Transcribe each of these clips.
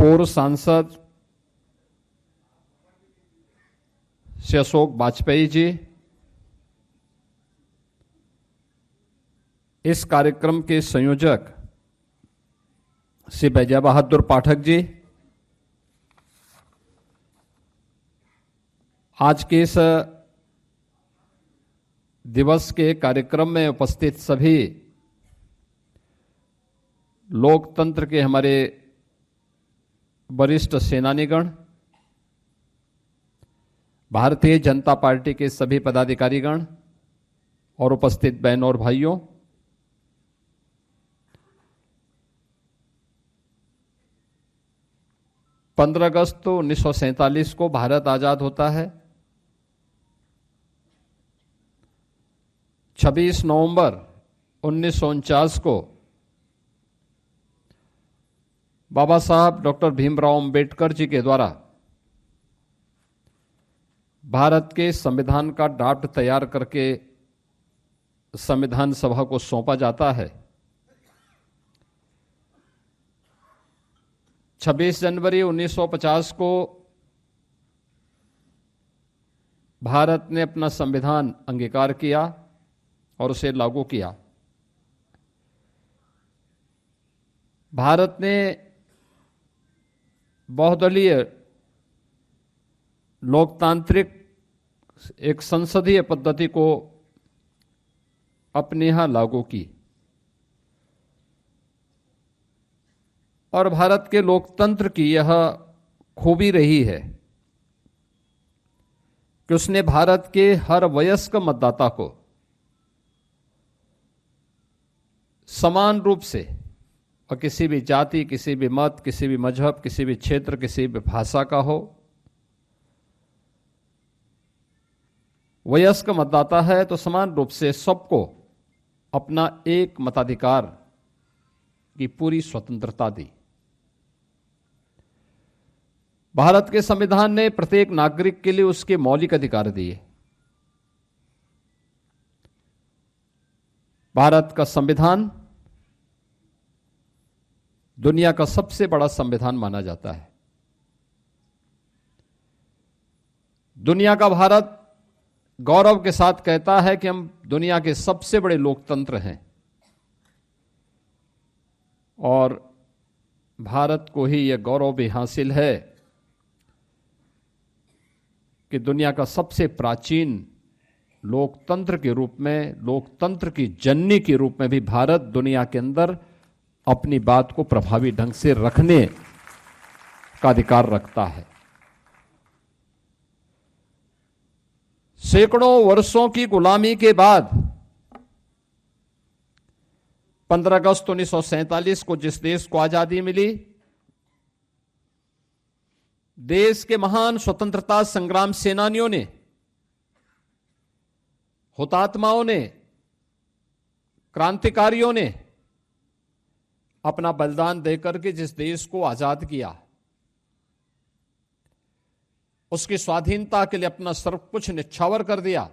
पूर्व सांसद श्री अशोक वाजपेयी जी, इस कार्यक्रम के संयोजक श्री बैजा बहादुर पाठक जी, आज के इस दिवस के कार्यक्रम में उपस्थित सभी लोकतंत्र के हमारे वरिष्ठ सेनानीगण, भारतीय जनता पार्टी के सभी पदाधिकारीगण और उपस्थित बहनों और भाइयों, पंद्रह अगस्त 1947 को भारत आजाद होता है। 26 नवंबर 1949 को बाबा साहब डॉक्टर भीमराव अंबेडकर जी के द्वारा भारत के संविधान का ड्राफ्ट तैयार करके संविधान सभा को सौंपा जाता है। 26 जनवरी 1950 को भारत ने अपना संविधान अंगीकार किया और उसे लागू किया। भारत ने बहुदलीय लोकतांत्रिक एक संसदीय पद्धति को अपने यहां लागू की और भारत के लोकतंत्र की यह खूबी रही है कि उसने भारत के हर वयस्क मतदाता को समान रूप से और किसी भी जाति, किसी भी मत, किसी भी मजहब, किसी भी क्षेत्र, किसी भी भाषा का हो, वयस्क मतदाता है तो समान रूप से सबको अपना एक मताधिकार की पूरी स्वतंत्रता दी। भारत के संविधान ने प्रत्येक नागरिक के लिए उसके मौलिक अधिकार दिए। भारत का संविधान दुनिया का सबसे बड़ा संविधान माना जाता है। दुनिया का भारत गौरव के साथ कहता है कि हम दुनिया के सबसे बड़े लोकतंत्र हैं और भारत को ही यह गौरव भी हासिल है कि दुनिया का सबसे प्राचीन लोकतंत्र के रूप में, लोकतंत्र की जननी के रूप में भी भारत दुनिया के अंदर अपनी बात को प्रभावी ढंग से रखने का अधिकार रखता है। सैकड़ों वर्षों की गुलामी के बाद 15 अगस्त 1947 को जिस देश को आजादी मिली, देश के महान स्वतंत्रता संग्राम सेनानियों ने, हुतात्माओं ने, क्रांतिकारियों ने अपना बलिदान देकर के जिस देश को आजाद किया, उसकी स्वाधीनता के लिए अपना सर्व कुछ न्यौछावर कर दिया।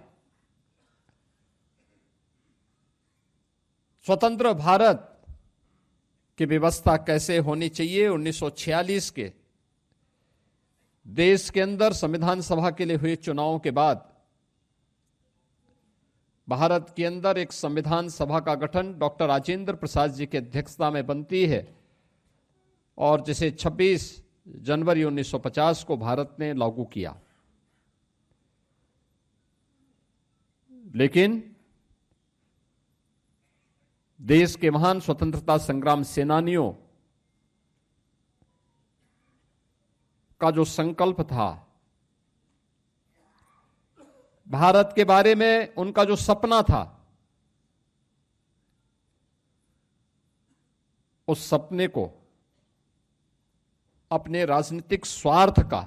स्वतंत्र भारत की व्यवस्था कैसे होनी चाहिए, 1946 के देश के अंदर संविधान सभा के लिए हुए चुनावों के बाद भारत के अंदर एक संविधान सभा का गठन डॉक्टर राजेंद्र प्रसाद जी की अध्यक्षता में बनती है और जिसे 26 जनवरी 1950 को भारत ने लागू किया। लेकिन देश के महान स्वतंत्रता संग्राम सेनानियों का जो संकल्प था, भारत के बारे में उनका जो सपना था, उस सपने को अपने राजनीतिक स्वार्थ का,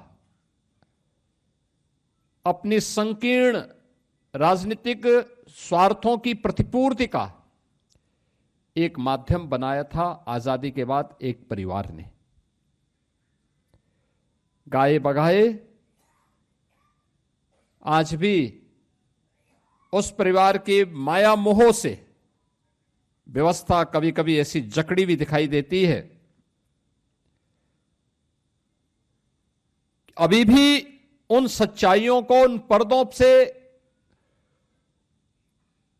अपनी संकीर्ण राजनीतिक स्वार्थों की प्रतिपूर्ति का एक माध्यम बनाया था आजादी के बाद एक परिवार ने। गाए बगाए आज भी उस परिवार के माया मोह से व्यवस्था कभी कभी ऐसी जकड़ी भी दिखाई देती है अभी भी उन सच्चाइयों को, उन पर्दों से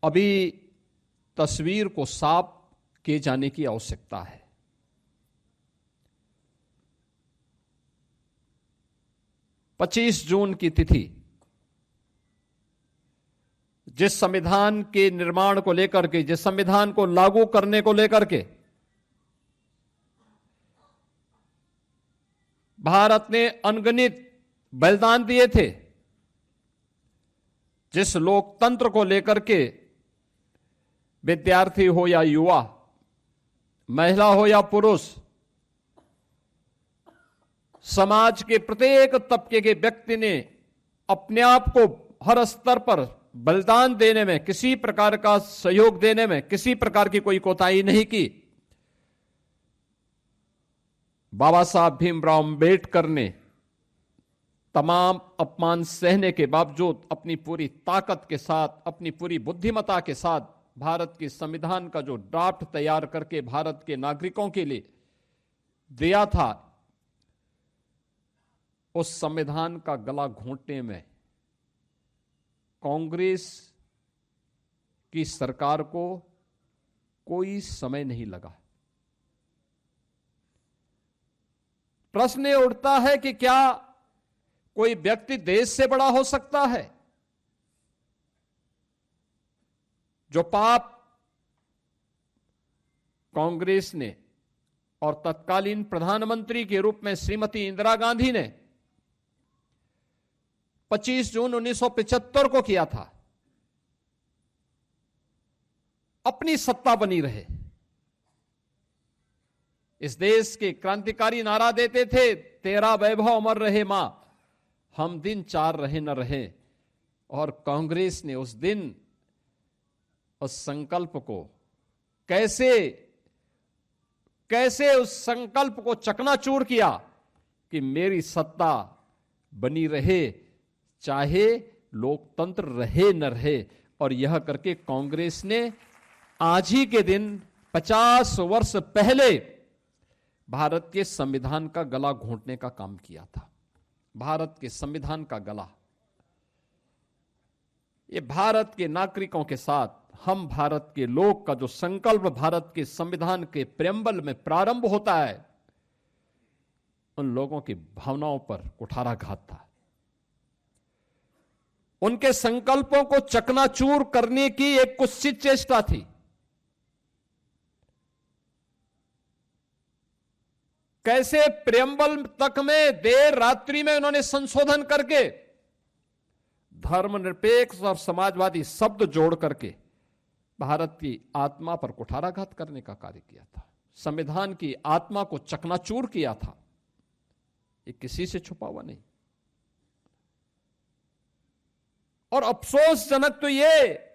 अभी तस्वीर को साफ किए जाने की आवश्यकता है। पच्चीस जून की तिथि जिस संविधान के निर्माण को लेकर के, जिस संविधान को लागू करने को लेकर के भारत ने अनगिनत बलिदान दिए थे, जिस लोकतंत्र को लेकर के विद्यार्थी हो या युवा, महिला हो या पुरुष, समाज के प्रत्येक तबके के व्यक्ति ने अपने आप को हर स्तर पर बलिदान देने में, किसी प्रकार का सहयोग देने में किसी प्रकार की कोई कोताही नहीं की। बाबा साहब भीमराव अंबेडकर ने तमाम अपमान सहने के बावजूद अपनी पूरी ताकत के साथ, अपनी पूरी बुद्धिमत्ता के साथ भारत के संविधान का जो ड्राफ्ट तैयार करके भारत के नागरिकों के लिए दिया था, उस संविधान का गला घोंटने में कांग्रेस की सरकार को कोई समय नहीं लगा। प्रश्न ये उठता है कि क्या कोई व्यक्ति देश से बड़ा हो सकता है? जो पाप कांग्रेस ने और तत्कालीन प्रधानमंत्री के रूप में श्रीमती इंदिरा गांधी ने 25 जून 1975 को किया था, अपनी सत्ता बनी रहे। इस देश के क्रांतिकारी नारा देते थे, तेरा वैभव अमर रहे मां, हम दिन चार रहे न रहे। और कांग्रेस ने उस दिन उस संकल्प को कैसे उस संकल्प को चकनाचूर किया कि मेरी सत्ता बनी रहे, चाहे लोकतंत्र रहे न रहे। और यह करके कांग्रेस ने आज ही के दिन 50 वर्ष पहले भारत के संविधान का गला घोंटने का काम किया था। भारत के संविधान का गला, ये भारत के नागरिकों के साथ, हम भारत के लोग का जो संकल्प भारत के संविधान के प्रेम्बल में प्रारंभ होता है, उन लोगों की भावनाओं पर कुठाराघात था। उनके संकल्पों को चकनाचूर करने की एक कुत्सित चेष्टा थी। कैसे प्रेम्बल तक में देर रात्रि में उन्होंने संशोधन करके धर्मनिरपेक्ष और समाजवादी शब्द जोड़ करके भारत की आत्मा पर कुठाराघात करने का कार्य किया था, संविधान की आत्मा को चकनाचूर किया था। ये किसी से छुपा हुआ नहीं। और अफसोसजनक तो ये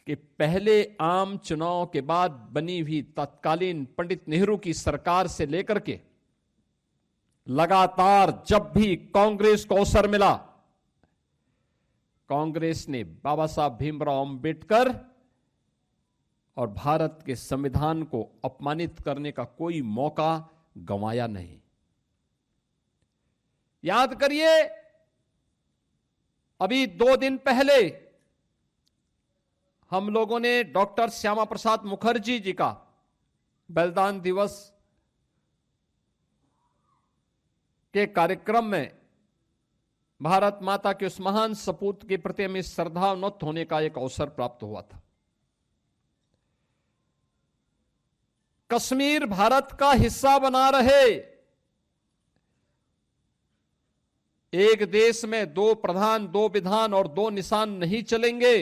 कि पहले आम चुनाव के बाद बनी हुई तत्कालीन पंडित नेहरू की सरकार से लेकर के लगातार जब भी कांग्रेस को अवसर मिला, कांग्रेस ने बाबा साहब भीमराव अंबेडकर और भारत के संविधान को अपमानित करने का कोई मौका गंवाया नहीं। याद करिए, अभी 2 दिन पहले हम लोगों ने डॉक्टर श्यामा प्रसाद मुखर्जी जी का बलिदान दिवस के कार्यक्रम में भारत माता के उस महान सपूत के प्रति हमें श्रद्धान्वित होने का एक अवसर प्राप्त हुआ था। कश्मीर भारत का हिस्सा बना रहे, एक देश में 2 प्रधान, 2 विधान और 2 निशान नहीं चलेंगे।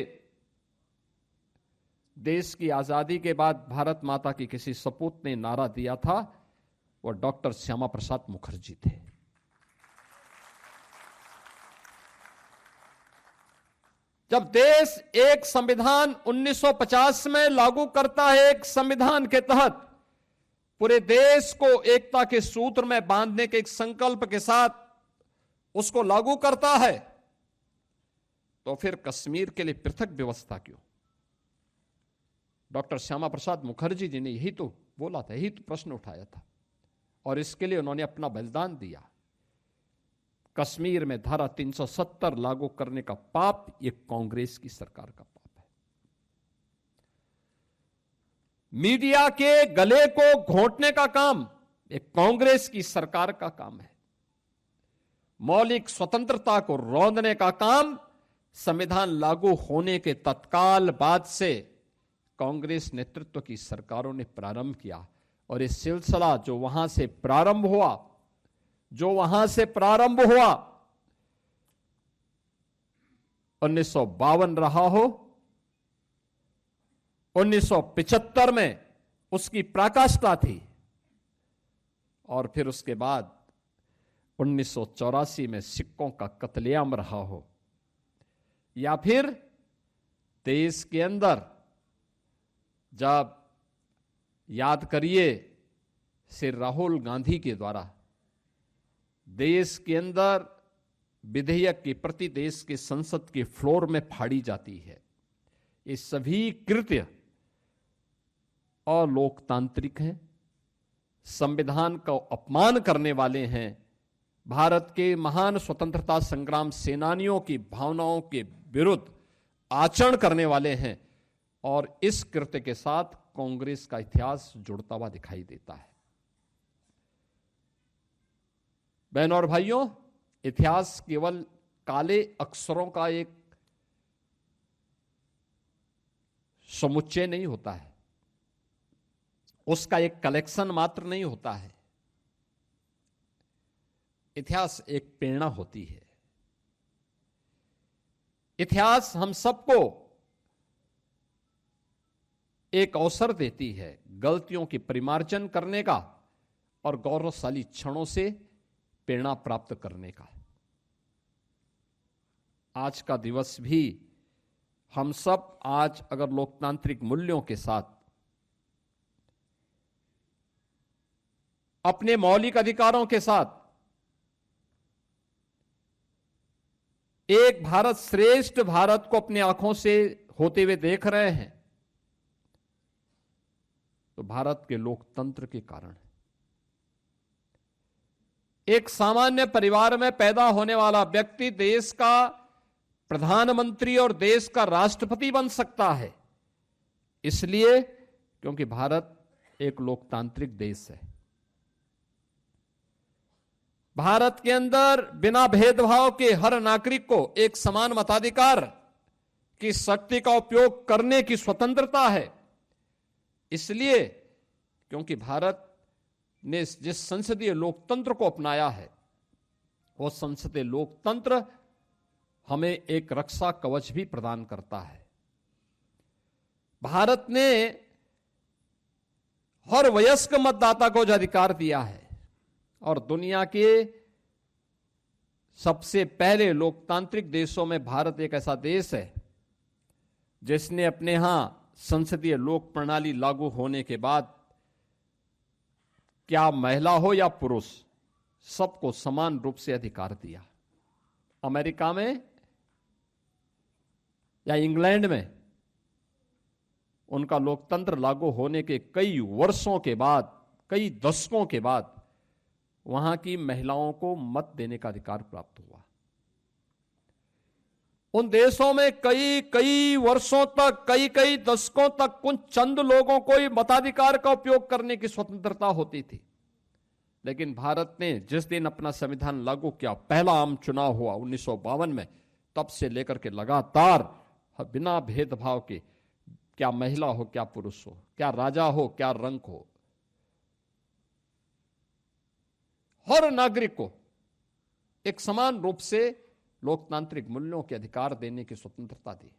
देश की आजादी के बाद भारत माता की किसी सपूत ने नारा दिया था, वो डॉक्टर श्यामा प्रसाद मुखर्जी थे। जब देश एक संविधान 1950 में लागू करता है, एक संविधान के तहत पूरे देश को एकता के सूत्र में बांधने के एक संकल्प के साथ उसको लागू करता है, तो फिर कश्मीर के लिए पृथक व्यवस्था क्यों? डॉक्टर श्यामा प्रसाद मुखर्जी जी ने यही तो बोला था, यही तो प्रश्न उठाया था। और इसके लिए उन्होंने अपना बलिदान दिया। कश्मीर में धारा 370 लागू करने का पाप ये कांग्रेस की सरकार का पाप है। मीडिया के गले को घोंटने का काम ये कांग्रेस की सरकार का काम है। मौलिक स्वतंत्रता को रौंदने का काम संविधान लागू होने के तत्काल बाद से कांग्रेस नेतृत्व की सरकारों ने प्रारंभ किया। और इस सिलसिला जो वहां से प्रारंभ हुआ 1952 रहा हो, 1975 में उसकी पराकाष्ठा थी, और फिर उसके बाद 1984 में सिखों का कत्लेआम रहा हो, या फिर देश के अंदर जब याद करिए श्री राहुल गांधी के द्वारा देश के अंदर विधेयक की प्रति देश के संसद के फ्लोर में फाड़ी जाती है। ये सभी कृत्य अलोकतांत्रिक हैं, संविधान का अपमान करने वाले हैं, भारत के महान स्वतंत्रता संग्राम सेनानियों की भावनाओं के विरुद्ध आचरण करने वाले हैं। और इस कृत्य के साथ कांग्रेस का इतिहास जुड़ता हुआ दिखाई देता है। बहनों और भाइयों, इतिहास केवल काले अक्षरों का एक समुच्चय नहीं होता है, उसका एक कलेक्शन मात्र नहीं होता है। इतिहास एक प्रेरणा होती है। इतिहास हम सबको एक अवसर देती है गलतियों की परिमार्जन करने का और गौरवशाली क्षणों से प्रेरणा प्राप्त करने का। आज का दिवस भी हम सब आज अगर लोकतांत्रिक मूल्यों के साथ अपने मौलिक अधिकारों के साथ एक भारत श्रेष्ठ भारत को अपनी आंखों से होते हुए देख रहे हैं तो भारत के लोकतंत्र के कारण है। एक सामान्य परिवार में पैदा होने वाला व्यक्ति देश का प्रधानमंत्री और देश का राष्ट्रपति बन सकता है, इसलिए क्योंकि भारत एक लोकतांत्रिक देश है। भारत के अंदर बिना भेदभाव के हर नागरिक को एक समान मताधिकार की शक्ति का उपयोग करने की स्वतंत्रता है, इसलिए क्योंकि भारत ने जिस संसदीय लोकतंत्र को अपनाया है वो संसदीय लोकतंत्र हमें एक रक्षा कवच भी प्रदान करता है। भारत ने हर वयस्क मतदाता को जो अधिकार दिया है और दुनिया के सबसे पहले लोकतांत्रिक देशों में भारत एक ऐसा देश है जिसने अपने यहां संसदीय लोक प्रणाली लागू होने के बाद क्या महिला हो या पुरुष सबको समान रूप से अधिकार दिया। अमेरिका में या इंग्लैंड में उनका लोकतंत्र लागू होने के कई वर्षों के बाद, कई दशकों के बाद वहां की महिलाओं को मत देने का अधिकार प्राप्त हुआ। उन देशों में कई वर्षों तक, कई दशकों तक कुछ चंद लोगों को ही मताधिकार का उपयोग करने की स्वतंत्रता होती थी। लेकिन भारत ने जिस दिन अपना संविधान लागू किया, पहला आम चुनाव हुआ 1952 में, तब से लेकर के लगातार बिना भेदभाव के, क्या महिला हो क्या पुरुष हो, क्या राजा हो क्या रंक हो, हर नागरिक को एक समान रूप से लोकतांत्रिक मूल्यों के अधिकार देने की स्वतंत्रता दी।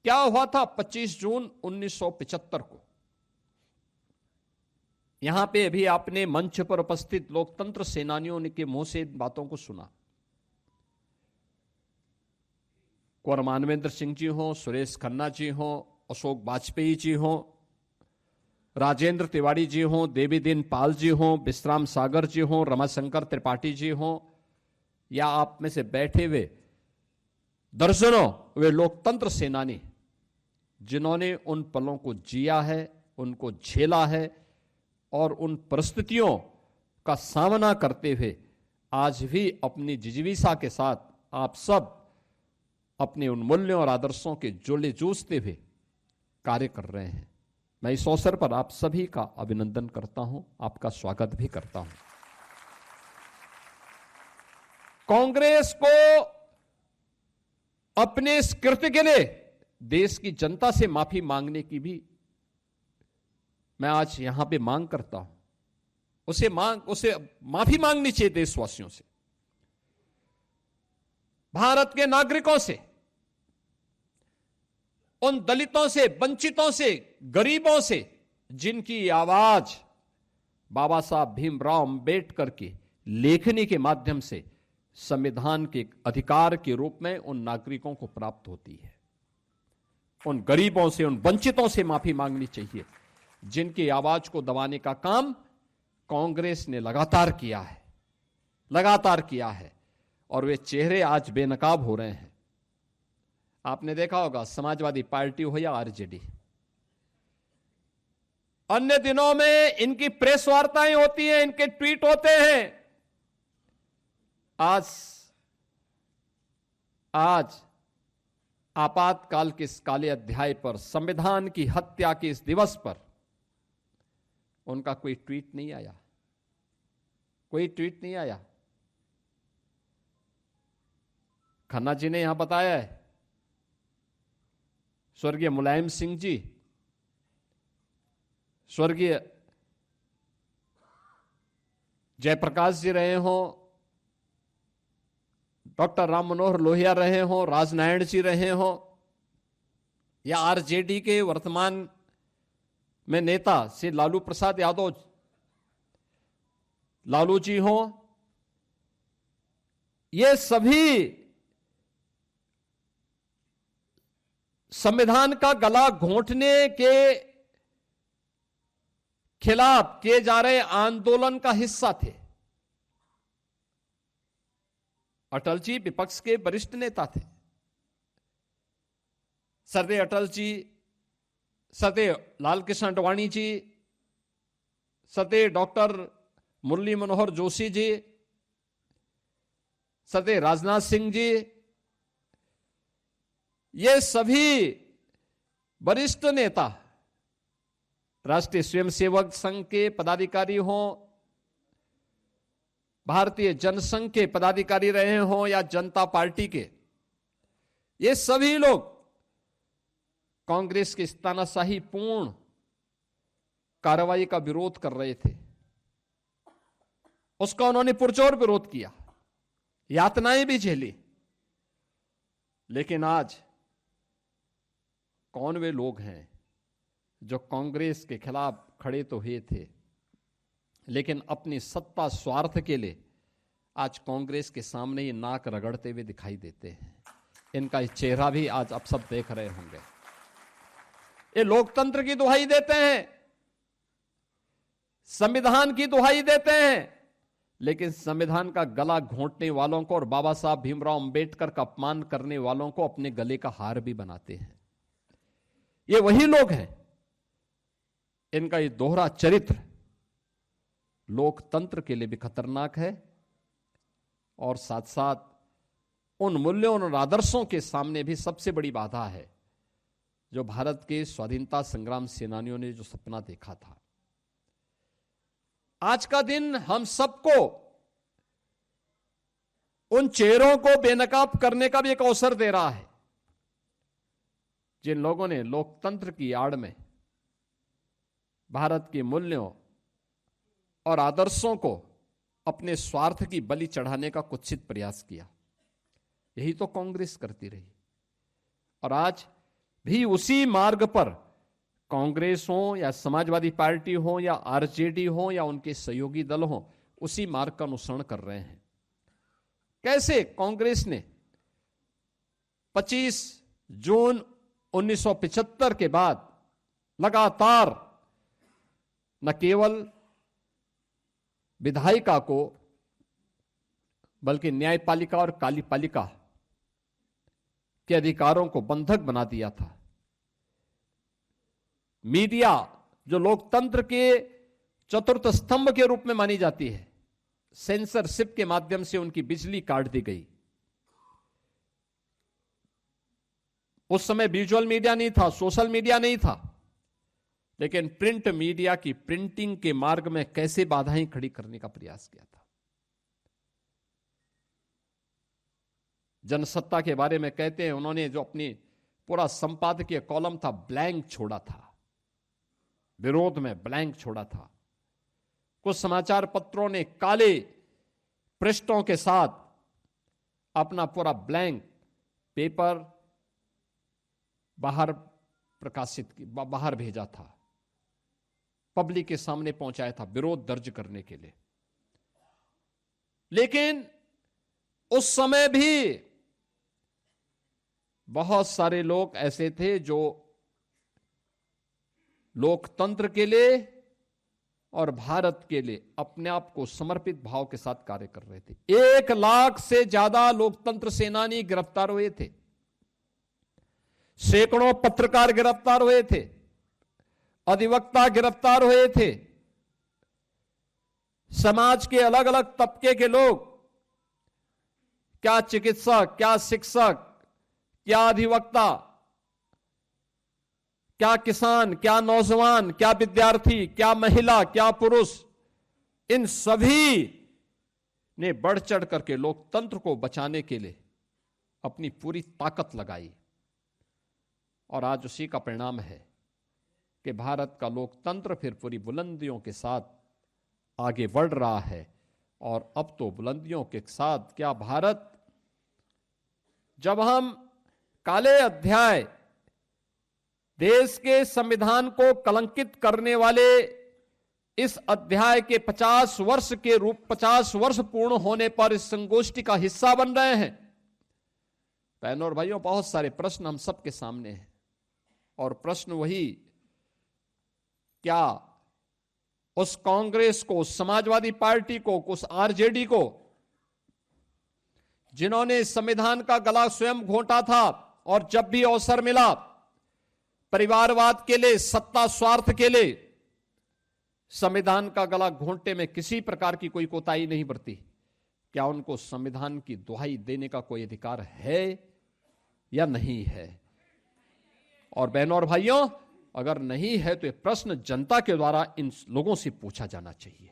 क्या हुआ था 25 जून 1975 को? यहां पे अभी आपने मंच पर उपस्थित लोकतंत्र सेनानियों के मुंह से इन बातों को सुना। कुंवर मानवेंद्र सिंह जी हो, सुरेश खन्ना जी हो, अशोक वाजपेयी जी हो, राजेंद्र तिवारी जी हो, देवी दीन पाल जी हो, विश्राम सागर जी हो, रमाशंकर त्रिपाठी जी हो, या आप में से बैठे हुए दर्जनों वे लोकतंत्र सेनानी जिन्होंने उन पलों को जिया है, उनको झेला है और उन परिस्थितियों का सामना करते हुए आज भी अपनी जिजीविका के साथ आप सब अपने उन मूल्यों और आदर्शों के जोड़े जूझते हुए कार्य कर रहे हैं। मैं इस अवसर पर आप सभी का अभिनंदन करता हूं, आपका स्वागत भी करता हूं। कांग्रेस को अपने इस कृत्य के लिए देश की जनता से माफी मांगने की भी मैं आज यहां पे मांग करता हूं। उसे माफी मांगनी चाहिए देशवासियों से, भारत के नागरिकों से, उन दलितों से, वंचितों से, गरीबों से, जिनकी आवाज बाबा साहब भीमराव अंबेडकर की लेखनी के माध्यम से संविधान के अधिकार के रूप में उन नागरिकों को प्राप्त होती है। उन गरीबों से, उन वंचितों से माफी मांगनी चाहिए, जिनकी आवाज को दबाने का काम कांग्रेस ने लगातार किया है, और वे चेहरे आज बेनकाब हो रहे हैं। आपने देखा होगा, समाजवादी पार्टी हो या आरजेडी, अन्य दिनों में इनकी प्रेस वार्ताएं होती हैं, इनके ट्वीट होते हैं। आज आपातकाल के इस काले अध्याय पर, संविधान की हत्या के इस दिवस पर उनका कोई ट्वीट नहीं आया, खन्ना जी ने यहां बताया है, स्वर्गीय मुलायम सिंह जी, स्वर्गीय जयप्रकाश जी रहे हों, डॉक्टर राम मनोहर लोहिया रहे हों, राजनारायण जी रहे हों, या आरजेडी के वर्तमान में नेता श्री लालू प्रसाद यादव लालू जी हों, ये सभी संविधान का गला घोंटने के खिलाफ किए जा रहे आंदोलन का हिस्सा थे। अटल जी विपक्ष के वरिष्ठ नेता थे। सरदेय अटल जी, सरदेय लाल कृष्ण आडवाणी जी, सरदेय डॉक्टर मुरली मनोहर जोशी जी, सरदेय राजनाथ सिंह जी, ये सभी वरिष्ठ नेता राष्ट्रीय स्वयंसेवक संघ के पदाधिकारी हों, भारतीय जनसंघ के पदाधिकारी रहे हों, या जनता पार्टी के, ये सभी लोग कांग्रेस के इस तानाशाही पूर्ण कार्रवाई का विरोध कर रहे थे। उसका उन्होंने पुरजोर विरोध किया, यातनाएं भी झेली। लेकिन आज कौन वे लोग हैं जो कांग्रेस के खिलाफ खड़े तो हुए थे, लेकिन अपनी सत्ता स्वार्थ के लिए आज कांग्रेस के सामने ये नाक रगड़ते हुए दिखाई देते हैं। इनका चेहरा भी आज आप सब देख रहे होंगे। ये लोकतंत्र की दुहाई देते हैं, संविधान की दुहाई देते हैं, लेकिन संविधान का गला घोंटने वालों को और बाबा साहब भीमराव अंबेडकर का अपमान करने वालों को अपने गले का हार भी बनाते हैं। ये वही लोग हैं। इनका ये दोहरा चरित्र लोकतंत्र के लिए भी खतरनाक है, और साथ साथ उन मूल्यों और आदर्शों के सामने भी सबसे बड़ी बाधा है जो भारत के स्वाधीनता संग्राम सेनानियों ने जो सपना देखा था। आज का दिन हम सबको उन चेहरों को बेनकाब करने का भी एक अवसर दे रहा है, जिन लोगों ने लोकतंत्र की आड़ में भारत के मूल्यों और आदर्शों को अपने स्वार्थ की बलि चढ़ाने का कुत्सित प्रयास किया। यही तो कांग्रेस करती रही, और आज भी उसी मार्ग पर कांग्रेस हो या समाजवादी पार्टी हो या आरजेडी हो या उनके सहयोगी दल हो, उसी मार्ग का अनुसरण कर रहे हैं। कैसे कांग्रेस ने 25 जून 1975 के बाद लगातार न केवल विधायिका को बल्कि न्यायपालिका और कार्यपालिका के अधिकारों को बंधक बना दिया था। मीडिया जो लोकतंत्र के चतुर्थ स्तंभ के रूप में मानी जाती है। सेंसरशिप के माध्यम से उनकी बिजली काट दी गई। उस समय विजुअल मीडिया नहीं था, सोशल मीडिया नहीं था, लेकिन प्रिंट मीडिया की प्रिंटिंग के मार्ग में कैसे बाधाएं खड़ी करने का प्रयास किया था। जनसत्ता के बारे में कहते हैं, उन्होंने जो अपनी पूरा संपादकीय कॉलम था ब्लैंक छोड़ा था, विरोध में ब्लैंक छोड़ा था। कुछ समाचार पत्रों ने काले पृष्ठों के साथ अपना पूरा ब्लैंक पेपर बाहर बाहर भेजा था, पब्लिक के सामने पहुंचाया था विरोध दर्ज करने के लिए। लेकिन उस समय भी बहुत सारे लोग ऐसे थे जो लोकतंत्र के लिए और भारत के लिए अपने आप को समर्पित भाव के साथ कार्य कर रहे थे। 1 लाख से ज्यादा लोकतंत्र सेनानी गिरफ्तार हुए थे, सैकड़ों पत्रकार गिरफ्तार हुए थे, अधिवक्ता गिरफ्तार हुए थे, समाज के अलग अलग तबके के लोग, क्या चिकित्सक, क्या शिक्षक, क्या अधिवक्ता, क्या किसान, क्या नौजवान, क्या विद्यार्थी, क्या महिला, क्या पुरुष, इन सभी ने बढ़ चढ़ करके लोकतंत्र को बचाने के लिए अपनी पूरी ताकत लगाई। और आज उसी का परिणाम है कि भारत का लोकतंत्र फिर पूरी बुलंदियों के साथ आगे बढ़ रहा है। और अब तो बुलंदियों के साथ क्या, भारत, जब हम काले अध्याय, देश के संविधान को कलंकित करने वाले इस अध्याय के 50 वर्ष पूर्ण होने पर इस संगोष्ठी का हिस्सा बन रहे हैं। बहनों और भाइयों, बहुत सारे प्रश्न हम सबके सामने हैं। और प्रश्न वही, क्या उस कांग्रेस को, उस समाजवादी पार्टी को, उस आरजेडी को, जिन्होंने संविधान का गला स्वयं घोंटा था और जब भी अवसर मिला परिवारवाद के लिए, सत्ता स्वार्थ के लिए, संविधान का गला घोंटने में किसी प्रकार की कोई कोताही नहीं बरती, क्या उनको संविधान की दुहाई देने का कोई अधिकार है या नहीं है? और बहनों और भाइयों, अगर नहीं है तो यह प्रश्न जनता के द्वारा इन लोगों से पूछा जाना चाहिए,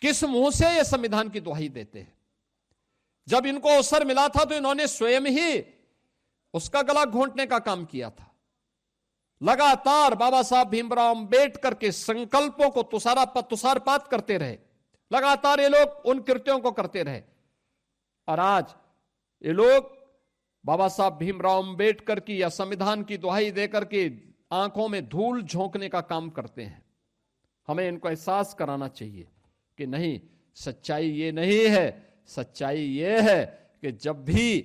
किस मुंह से ये संविधान की दुहाई देते हैं? जब इनको अवसर मिला था तो इन्होंने स्वयं ही उसका गला घोंटने का काम किया था। लगातार बाबा साहब भीमराव अंबेडकर के संकल्पों को तुषारपात करते रहे, लगातार ये लोग उन कृत्यों को करते रहे। और आज ये लोग बाबा साहब भीमराव अंबेडकर की या संविधान की दुहाई देकर के आंखों में धूल झोंकने का काम करते हैं। हमें इनको एहसास कराना चाहिए कि नहीं, सच्चाई ये नहीं है। सच्चाई ये है कि जब भी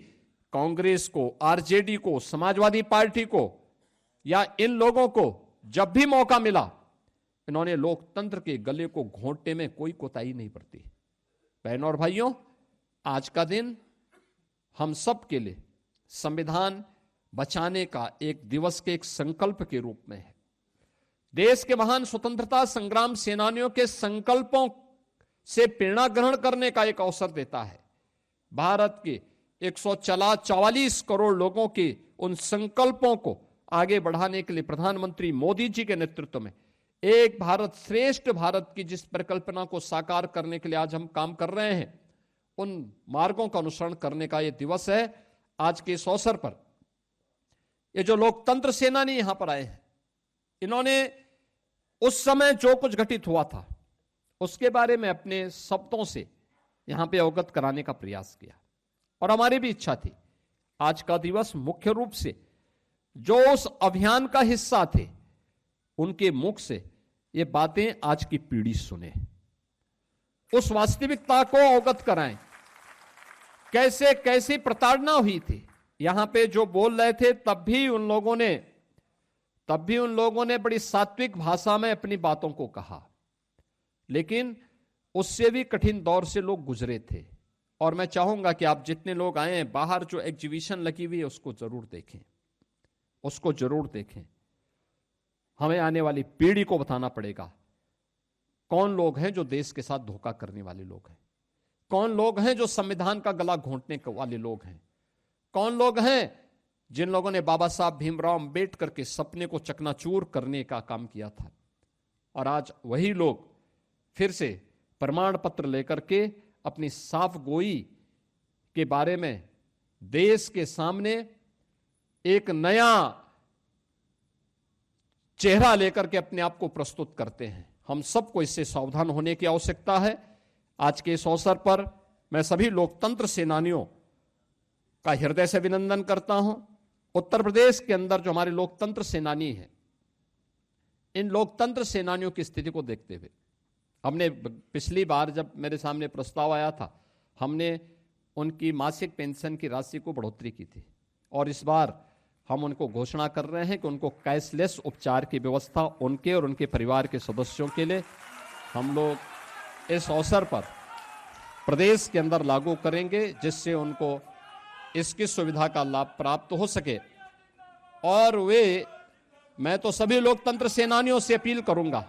कांग्रेस को, आरजेडी को, समाजवादी पार्टी को या इन लोगों को जब भी मौका मिला, इन्होंने लोकतंत्र के गले को घोंटने में कोई कोताही नहीं बरती। बहनों और भाइयों, आज का दिन हम सब के लिए संविधान बचाने का एक दिवस के एक संकल्प के रूप में है। देश के महान स्वतंत्रता संग्राम सेनानियों के संकल्पों से प्रेरणा ग्रहण करने का एक अवसर देता है। भारत के 144 करोड़ लोगों के उन संकल्पों को आगे बढ़ाने के लिए प्रधानमंत्री मोदी जी के नेतृत्व में एक भारत श्रेष्ठ भारत की जिस परिकल्पना को साकार करने के लिए आज हम काम कर रहे हैं, उन मार्गों का अनुसरण करने का यह दिवस है। आज के इस अवसर पर ये जो लोकतंत्र सेनानी यहां पर आए हैं, इन्होंने उस समय जो कुछ घटित हुआ था उसके बारे में अपने शब्दों से यहां पे अवगत कराने का प्रयास किया। और हमारी भी इच्छा थी आज का दिवस मुख्य रूप से जो उस अभियान का हिस्सा थे उनके मुख से ये बातें आज की पीढ़ी सुने, उस वास्तविकता को अवगत कराएं, कैसे कैसे प्रताड़ना हुई थी। यहां पे जो बोल रहे थे तब भी उन लोगों ने बड़ी सात्विक भाषा में अपनी बातों को कहा, लेकिन उससे भी कठिन दौर से लोग गुजरे थे। और मैं चाहूंगा कि आप जितने लोग आए हैं, बाहर जो एग्जीबिशन लगी हुई है उसको जरूर देखें, उसको जरूर देखें। हमें आने वाली पीढ़ी को बताना पड़ेगा कौन लोग हैं जो देश के साथ धोखा करने वाले लोग हैं, कौन लोग हैं जो संविधान का गला घोंटने वाले लोग हैं, कौन लोग हैं जिन लोगों ने बाबा साहब भीमराव अंबेडकर के सपने को चकनाचूर करने का काम किया था। और आज वही लोग फिर से प्रमाण पत्र लेकर के अपनी साफ गोई के बारे में देश के सामने एक नया चेहरा लेकर के अपने आप को प्रस्तुत करते हैं। हम सबको इससे सावधान होने की आवश्यकता है। आज के इस अवसर पर मैं सभी लोकतंत्र सेनानियों का हृदय से अभिनंदन करता हूं। उत्तर प्रदेश के अंदर जो हमारे लोकतंत्र सेनानी हैं, इन लोकतंत्र सेनानियों की स्थिति को देखते हुए हमने पिछली बार जब मेरे सामने प्रस्ताव आया था, हमने उनकी मासिक पेंशन की राशि को बढ़ोतरी की थी, और इस बार हम उनको घोषणा कर रहे हैं कि उनको कैशलेस उपचार की व्यवस्था उनके और उनके परिवार के सदस्यों के लिए हम लोग इस अवसर पर प्रदेश के अंदर लागू करेंगे, जिससे उनको इसकी सुविधा का लाभ प्राप्त हो सके। और मैं तो सभी लोकतंत्र सेनानियों से अपील करूंगा,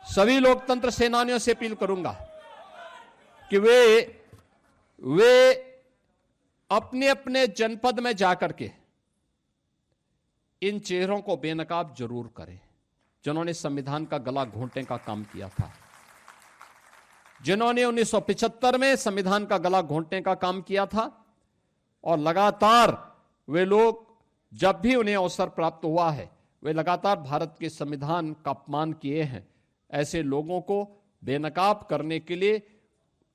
सभी लोकतंत्र सेनानियों से अपील करूंगा कि वे अपने अपने जनपद में जाकर के इन चेहरों को बेनकाब जरूर करें, जिन्होंने संविधान का गला घोंटने का काम किया था, जिन्होंने 1975 में संविधान का गला घोंटने का काम किया था। और लगातार वे लोग, जब भी उन्हें अवसर प्राप्त हुआ है, वे लगातार भारत के संविधान का अपमान किए हैं। ऐसे लोगों को बेनकाब करने के लिए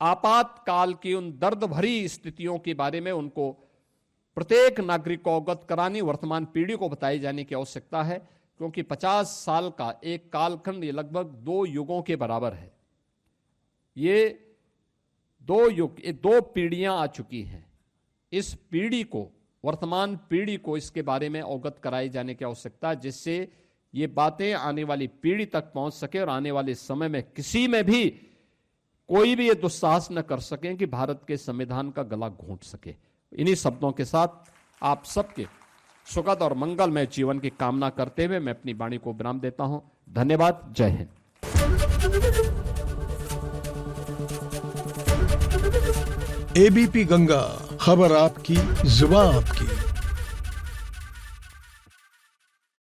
आपातकाल की उन दर्द भरी स्थितियों के बारे में उनको प्रत्येक नागरिक को अवगत करानी, वर्तमान पीढ़ी को बताई जाने की आवश्यकता है, क्योंकि 50 साल का एक कालखंड ये लगभग 2 युगों के बराबर है। ये 2 युग, ये 2 पीढ़ियां आ चुकी हैं। इस पीढ़ी को, वर्तमान पीढ़ी को इसके बारे में अवगत कराई जाने की आवश्यकता है, जिससे ये बातें आने वाली पीढ़ी तक पहुंच सके और आने वाले समय में किसी में भी कोई भी ये दुस्साहस न कर सके कि भारत के संविधान का गला घोंट सके। इन्हीं शब्दों के साथ आप सबके सुखद और मंगलमय जीवन की कामना करते हुए मैं अपनी वाणी को विराम देता हूं। धन्यवाद। जय हिंद। एबीपी गंगा, खबर आपकी, जुबान आपकी।